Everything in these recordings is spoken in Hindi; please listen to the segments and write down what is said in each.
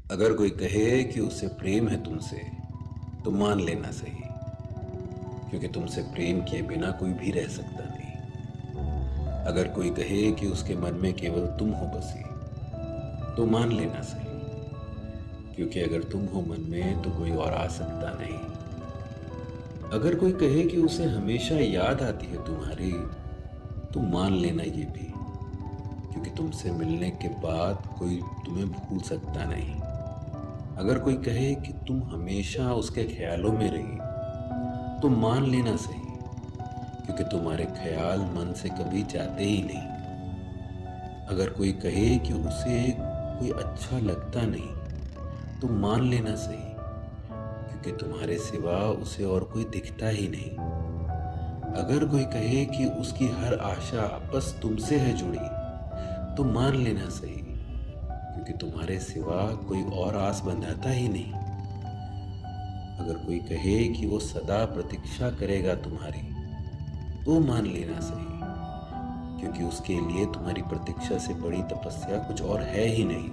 अगर कोई कहे कि उसे प्रेम है तुमसे तो मान लेना सही, क्योंकि तुमसे प्रेम किए बिना कोई भी रह सकता नहीं। अगर कोई कहे कि उसके मन में केवल तुम हो बसी तो मान लेना सही, क्योंकि अगर तुम हो मन में तो कोई और आ सकता नहीं। अगर कोई कहे कि उसे हमेशा याद आती है तुम्हारी तो मान लेना ये भी, क्योंकि तुमसे मिलने के बाद कोई तुम्हें भूल सकता नहीं। अगर कोई कहे कि तुम हमेशा उसके ख्यालों में रही तो मान लेना सही, क्योंकि तुम्हारे ख्याल मन से कभी जाते ही नहीं। अगर कोई कहे कि उसे कोई अच्छा लगता नहीं तो मान लेना सही, क्योंकि तुम्हारे सिवा उसे और कोई दिखता ही नहीं। अगर कोई कहे कि उसकी हर आशा बस तुमसे है जुड़ी तो मान लेना सही, क्योंकि तुम्हारे सिवा कोई और आस बंधाता ही नहीं। अगर कोई कहे कि वो सदा प्रतीक्षा करेगा तुम्हारी तो मान लेना सही, क्योंकि उसके लिए तुम्हारी प्रतीक्षा से बड़ी तपस्या कुछ और है ही नहीं।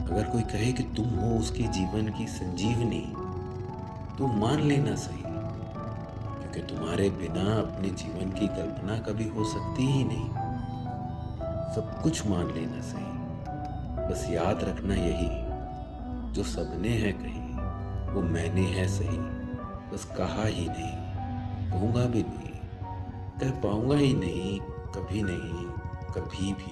अगर कोई कहे कि तुम हो उसके जीवन की संजीवनी तो मान लेना सही, क्योंकि तुम्हारे बिना अपने जीवन की कल्पना कभी हो सकती ही नहीं। सब कुछ मान लेना सही, बस याद रखना यही, जो सबने है कही वो मैंने है सही। बस कहा ही नहीं, कहूंगा भी नहीं, कह पाऊंगा ही नहीं, कभी नहीं, कभी भी।